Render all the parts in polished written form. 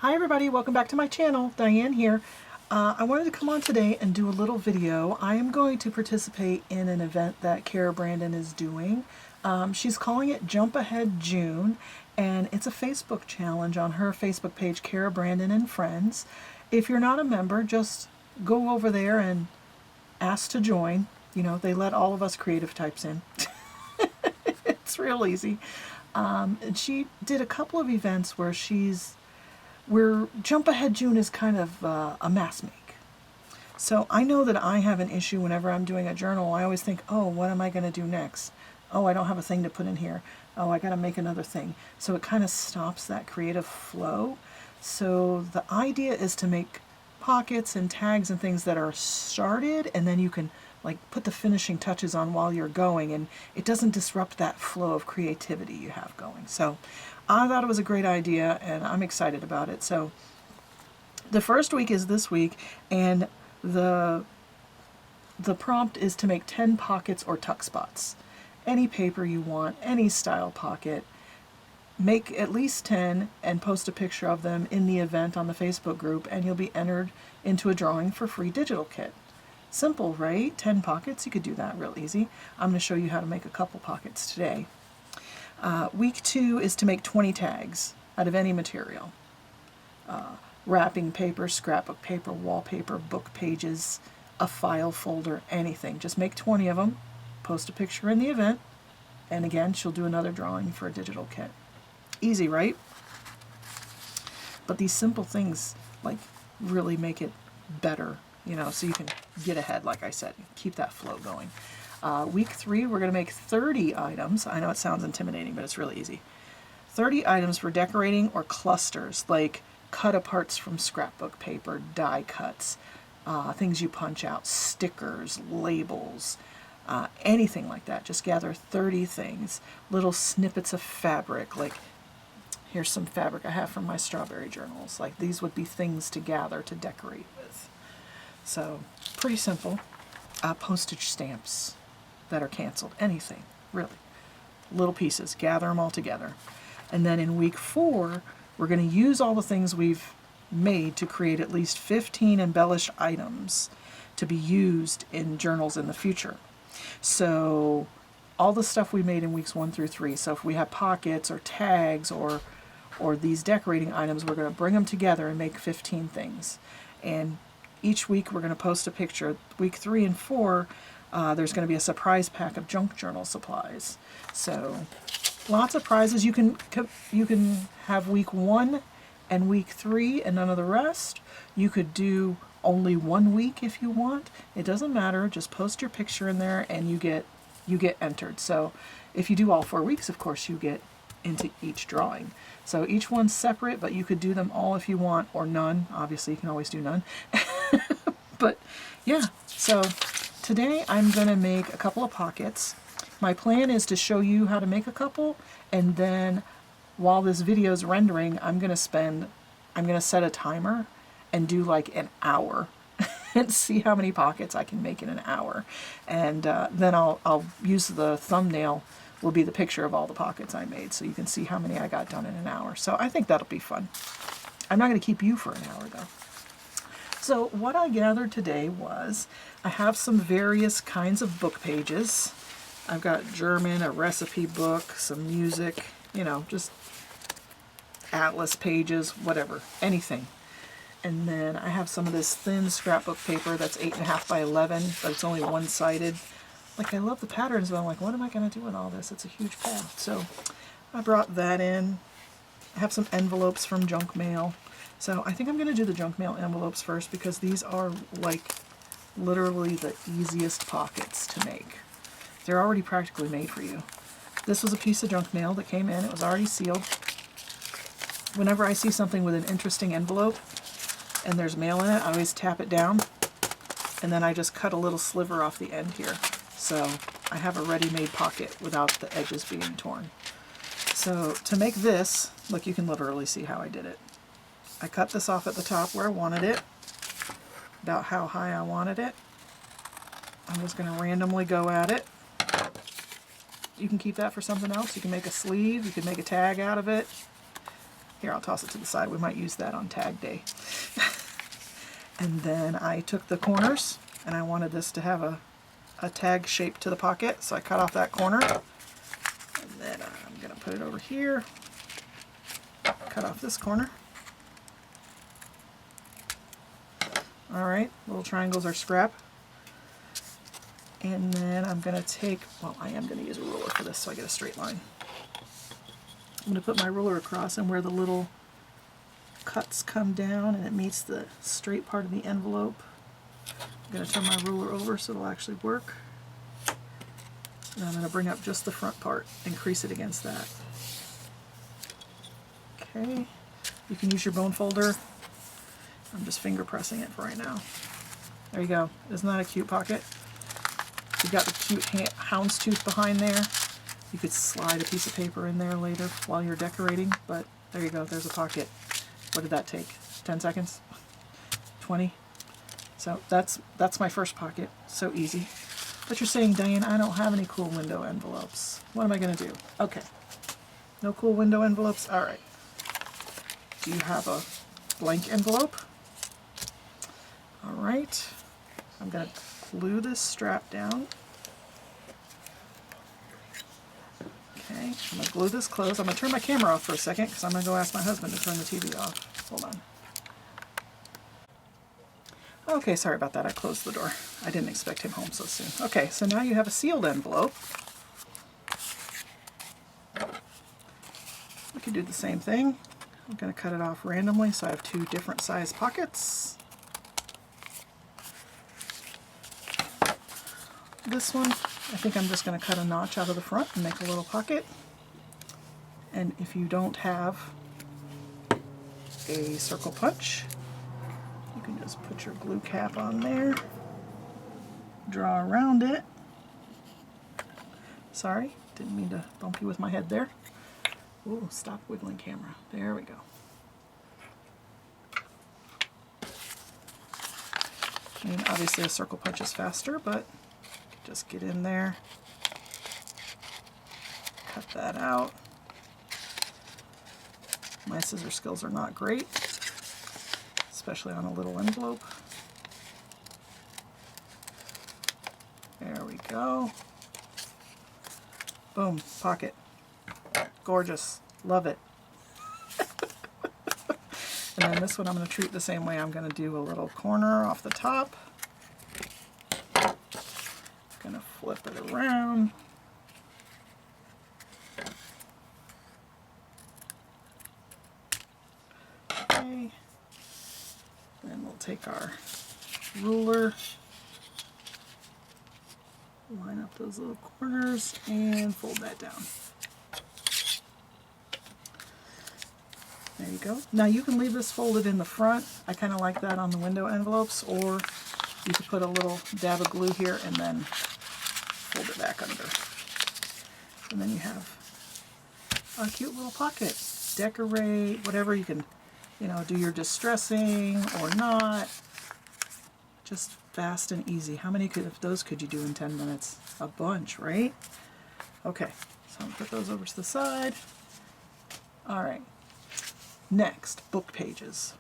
Hi everybody, welcome back to my channel. Diane here. I wanted to come on today and do a little video. I am going to participate in an event that Kara Brandon is doing. She's calling it Jump Ahead June, and it's a Facebook challenge on her Facebook page, Kara Brandon and Friends. If you're not a member, just go over there and ask to join. You know, they let all of us creative types in. It's real easy. And she did a couple of events where Jump Ahead June is kind of a mass make. So I know that I have an issue whenever I'm doing a journal. I always think, oh, what am I going to do next? Oh, I don't have a thing to put in here. Oh, I got to make another thing. So it kind of stops that creative flow. So the idea is to make pockets and tags and things that are started, and then you can like put the finishing touches on while you're going, and it doesn't disrupt that flow of creativity you have going. So I thought it was a great idea, and I'm excited about it. So the first week is this week, and the prompt is to make 10 pockets or tuck spots. Any paper you want, any style pocket. Make at least 10 and post a picture of them in the event on the Facebook group, and you'll be entered into a drawing for free digital kit. Simple, right? 10 pockets, you could do that real easy. I'm going to show you how to make a couple pockets today. Week 2 is to make 20 tags out of any material. Wrapping paper, scrapbook paper, wallpaper, book pages, a file folder, anything. Just make 20 of them, post a picture in the event, and again, she'll do another drawing for a digital kit. Easy, right? But these simple things like really make it better, you know, so you can get ahead, like I said, keep that flow going. Week 3, we're going to make 30 items. I know it sounds intimidating, but it's really easy. 30 items for decorating or clusters, like cut-aparts from scrapbook paper, die cuts, things you punch out, stickers, labels, anything like that. Just gather 30 things, little snippets of fabric, like here's some fabric I have from my strawberry journals. Like these would be things to gather to decorate with. So pretty simple. Postage stamps that are canceled, anything, really. Little pieces, gather them all together. And then in week 4, we're going to use all the things we've made to create at least 15 embellished items to be used in journals in the future. So all the stuff we made in weeks 1 through 3, so if we have pockets or tags or these decorating items, we're going to bring them together and make 15 things. And each week we're going to post a picture. Week 3 and 4, there's going to be a surprise pack of junk journal supplies. So lots of prizes. You can have week 1 and week 3 and none of the rest. You could do only 1 week if you want. It doesn't matter. Just post your picture in there and you get entered. So if you do all 4 weeks, of course, you get into each drawing. So each one's separate, but you could do them all if you want, or none. Obviously, you can always do none. But yeah, so today I'm going to make a couple of pockets. My plan is to show you how to make a couple, and then while this video is rendering, I'm going to set a timer and do like an hour and see how many pockets I can make in an hour. And then I'll use the thumbnail will be the picture of all the pockets I made, so you can see how many I got done in an hour. So I think that'll be fun. I'm not going to keep you for an hour though. So what I gathered today was I have some various kinds of book pages. I've got German, a recipe book, some music, you know, just atlas pages, whatever, anything. And then I have some of this thin scrapbook paper that's 8.5 by 11, but it's only one-sided. Like, I love the patterns, but I'm like, what am I going to do with all this? It's a huge pad. So I brought that in. I have some envelopes from junk mail. So I think I'm going to do the junk mail envelopes first, because these are like literally the easiest pockets to make. They're already practically made for you. This was a piece of junk mail that came in. It was already sealed. Whenever I see something with an interesting envelope and there's mail in it, I always tap it down, and then I just cut a little sliver off the end here. So I have a ready-made pocket without the edges being torn. So to make this, look, you can literally see how I did it. I cut this off at the top where I wanted it, about how high I wanted it. I'm just going to randomly go at it. You can keep that for something else. You can make a sleeve, you can make a tag out of it. Here, I'll toss it to the side. We might use that on tag day. And then I took the corners, and I wanted this to have a tag shape to the pocket, so I cut off that corner. And then I'm going to put it over here, cut off this corner. Alright, little triangles are scrap. And then I'm going to take, well, I am going to use a ruler for this so I get a straight line. I'm going to put my ruler across, and where the little cuts come down and it meets the straight part of the envelope, I'm going to turn my ruler over so it'll actually work. And I'm going to bring up just the front part and crease it against that. Okay, you can use your bone folder. I'm just finger pressing it for right now. There you go. Isn't that a cute pocket? You've got the cute houndstooth behind there. You could slide a piece of paper in there later while you're decorating, but there you go. There's a pocket. What did that take? 10 seconds? 20? So that's my first pocket. So easy. But you're saying, Diane, I don't have any cool window envelopes. What am I going to do? Okay. No cool window envelopes? All right. Do you have a blank envelope? All right. I'm going to glue this strap down. Okay, I'm going to glue this closed. I'm going to turn my camera off for a second because I'm going to go ask my husband to turn the TV off. Hold on. Okay, sorry about that. I closed the door. I didn't expect him home so soon. Okay, so now you have a sealed envelope. We can do the same thing. I'm going to cut it off randomly so I have two different size pockets. This one, I think I'm just going to cut a notch out of the front and make a little pocket. And if you don't have a circle punch, you can just put your glue cap on there, draw around it. Sorry, didn't mean to bump you with my head there. Ooh, stop wiggling camera. There we go. I mean, obviously a circle punch is faster, but just get in there, cut that out. My scissor skills are not great, especially on a little envelope. There we go. Boom, pocket. Gorgeous. Love it. And then this one I'm going to treat the same way. I'm going to do a little corner off the top. Going to flip it around. Okay. Then we'll take our ruler, line up those little corners, and fold that down. There you go. Now you can leave this folded in the front. I kind of like that on the window envelopes, or you could put a little dab of glue here and then fold it back under. And then you have a cute little pocket. Decorate, whatever you can, you know, do your distressing or not. Just fast and easy. How many of those could you do in 10 minutes? A bunch, right? Okay, so I'm going to put those over to the side. All right. Next, book pages.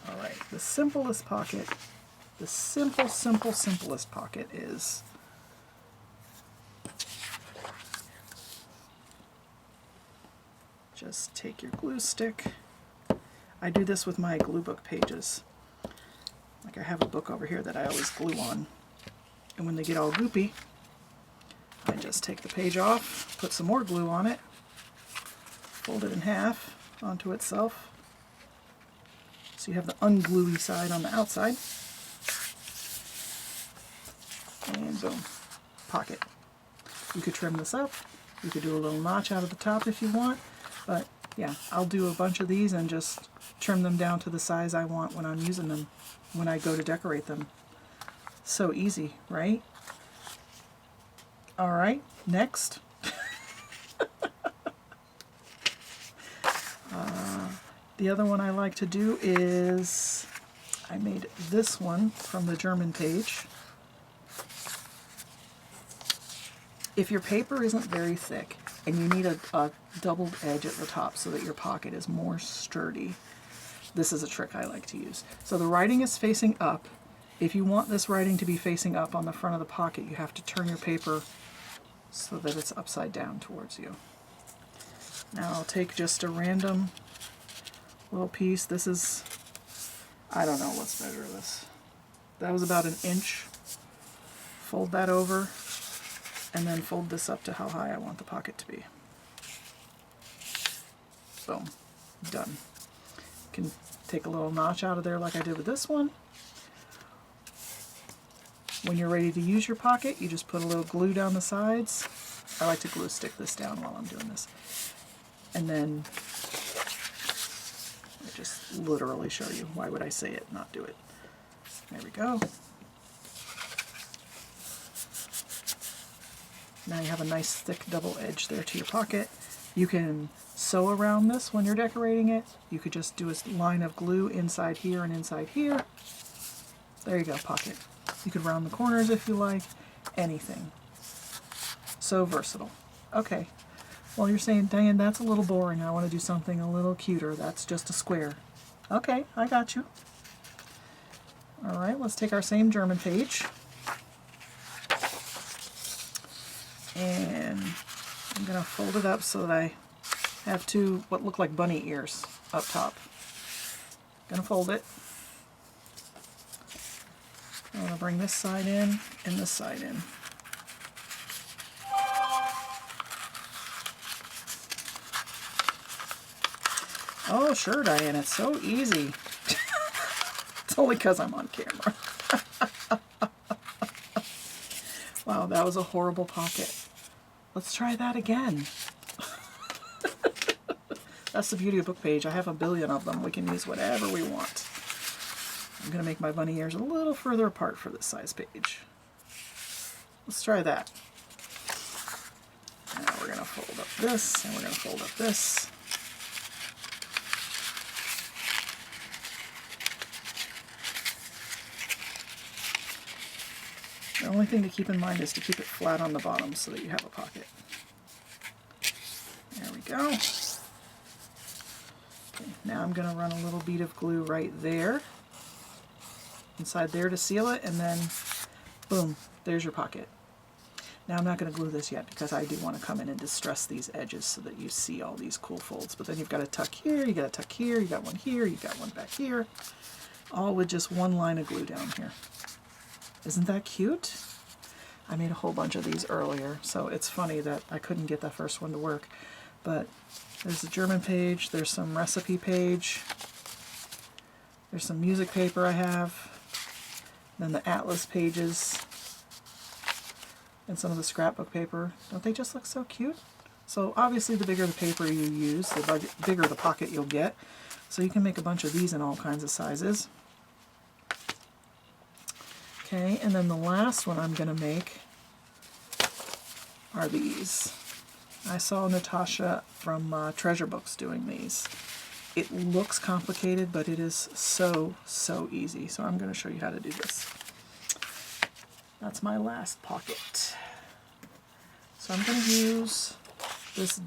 All right, the simplest pocket, the simplest pocket is just take your glue stick. I do this with my glue book pages. Like I have a book over here that I always glue on. And when they get all goopy, I just take the page off, put some more glue on it, fold it in half onto itself. So you have the ungluey side on the outside. And boom, pocket. You could trim this up. You could do a little notch out of the top if you want. But yeah, I'll do a bunch of these and just trim them down to the size I want when I'm using them, when I go to decorate them. So easy, right? All right, next. The other one I like to do is, I made this one from the German page. If your paper isn't very thick, and you need a doubled edge at the top so that your pocket is more sturdy. This is a trick I like to use. So the writing is facing up. If you want this writing to be facing up on the front of the pocket, you have to turn your paper so that it's upside down towards you. Now I'll take just a random little piece. This is, I don't know, let's measure this. That was about 1 inch. Fold that over, and then fold this up to how high I want the pocket to be. Boom. Done. You can take a little notch out of there like I did with this one. When you're ready to use your pocket, you just put a little glue down the sides. I like to glue stick this down while I'm doing this. And then I just literally show you. Why would I say it, not do it? There we go. Now you have a nice thick double edge there to your pocket. You can sew around this when you're decorating it. You could just do a line of glue inside here and inside here. There you go, pocket. You could round the corners if you like. Anything. So versatile. Okay. Well, you're saying, Diane, that's a little boring. I want to do something a little cuter. That's just a square. Okay, I got you. All right, let's take our same German page. And I'm going to fold it up so that I have two what look like bunny ears up top. Going to fold it. I'm going to bring this side in and this side in. Oh, sure, Diane, it's so easy. It's only because I'm on camera. Wow, that was a horrible pocket. Let's try that again. That's the beauty of book page. I have a billion of them. We can use whatever we want. I'm going to make my bunny ears a little further apart for this size page. Let's try that. Now we're going to fold up this, and we're going to fold up this. The only thing to keep in mind is to keep it flat on the bottom so that you have a pocket. There we go. Okay, now I'm going to run a little bead of glue right there, inside there to seal it, and then boom, there's your pocket. Now I'm not going to glue this yet because I do want to come in and distress these edges so that you see all these cool folds. But then you've got to tuck here, you got to tuck here, you got one here, you got one back here, all with just one line of glue down here. Isn't that cute? I made a whole bunch of these earlier, so it's funny that I couldn't get that first one to work. But there's the German page, there's some recipe page, there's some music paper I have, then the atlas pages, and some of the scrapbook paper. Don't they just look so cute? So obviously the bigger the paper you use, the bigger the pocket you'll get. So you can make a bunch of these in all kinds of sizes. Okay, and then the last one I'm going to make are these. I saw Natasha from Treasure Books doing these. It looks complicated, but it is so, so easy. So I'm going to show you how to do this. That's my last pocket. So I'm going to use this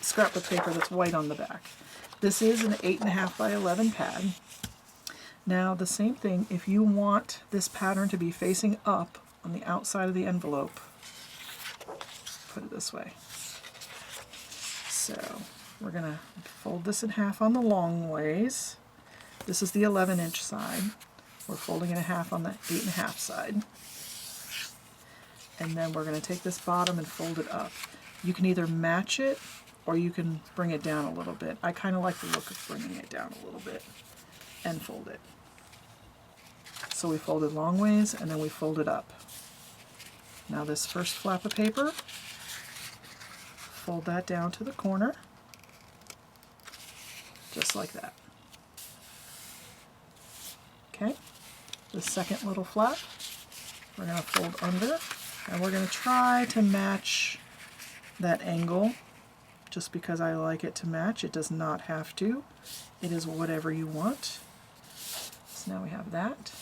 scrapbook paper that's white on the back. This is an 8.5 by 11 pad. Now the same thing, if you want this pattern to be facing up on the outside of the envelope, put it this way. So we're going to fold this in half on the long ways. This is the 11-inch side. We're folding it in half on the 8.5 side. And then we're going to take this bottom and fold it up. You can either match it or you can bring it down a little bit. I kind of like the look of bringing it down a little bit and fold it. So we fold it long ways and then we fold it up. Now this first flap of paper, fold that down to the corner, just like that. Okay, the second little flap, we're going to fold under, and we're going to try to match that angle, just because I like it to match. It does not have to. It is whatever you want. So now we have that.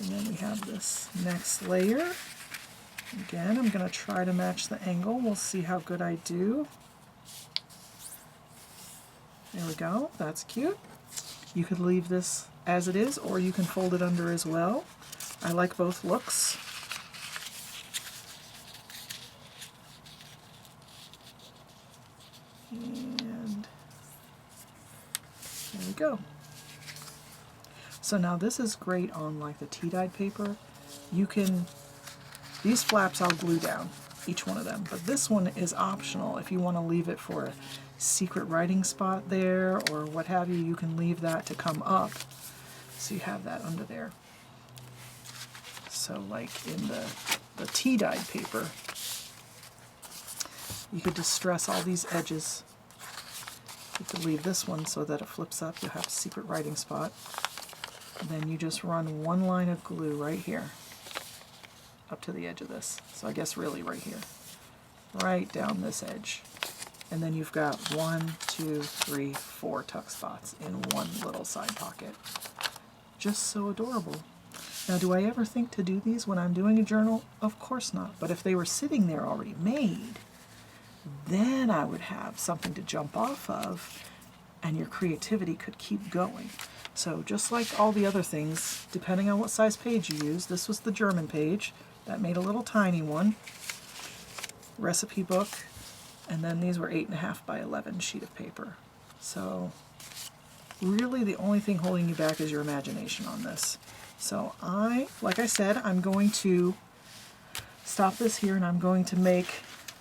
And then we have this next layer. Again, I'm going to try to match the angle. We'll see how good I do. There we go. That's cute. You could leave this as it is, or you can fold it under as well. I like both looks. And there we go. So now this is great on like the tea-dyed paper. You can, these flaps I'll glue down, each one of them, but this one is optional. If you want to leave it for a secret writing spot there or what have you, you can leave that to come up. So you have that under there. So like in the tea-dyed paper, you could distress all these edges. You could leave this one so that it flips up. You'll have a secret writing spot. And then you just run one line of glue right here up to the edge of this. So I guess really right here. Right down this edge. And then you've got 1, 2, 3, 4 tuck spots in one little side pocket. Just so adorable. Now, do I ever think to do these when I'm doing a journal? Of course not. But if they were sitting there already made, then I would have something to jump off of and your creativity could keep going. So just like all the other things, depending on what size page you use, this was the German page. That made a little tiny one. Recipe book. And then these were 8.5 by 11 sheet of paper. So really the only thing holding you back is your imagination on this. So like I said, I'm going to stop this here and I'm going to make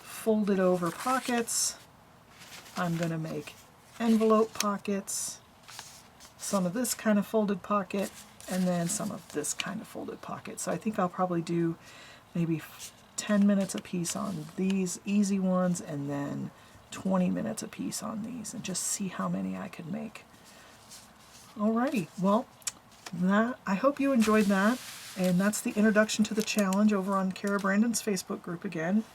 folded over pockets. I'm going to make envelope pockets, some of this kind of folded pocket, and then some of this kind of folded pocket. So I think I'll probably do maybe 10 minutes a piece on these easy ones and then 20 minutes a piece on these and just see how many I could make. Alrighty, well, I hope you enjoyed that, and that's the introduction to the challenge over on Kara Brandon's Facebook group again.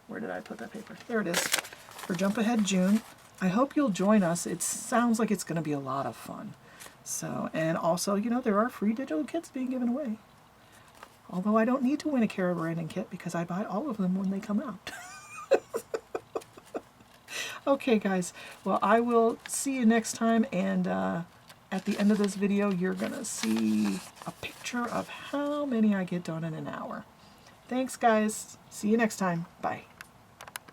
Where did I put that paper? There it is, for Jump Ahead June. I hope you'll join us. It sounds like it's going to be a lot of fun. So, and also, you know, there are free digital kits being given away. Although I don't need to win a Kara Brandon kit because I buy all of them when they come out. Okay, guys. Well, I will see you next time, and at the end of this video, you're going to see a picture of how many I get done in an hour. Thanks, guys. See you next time. Bye.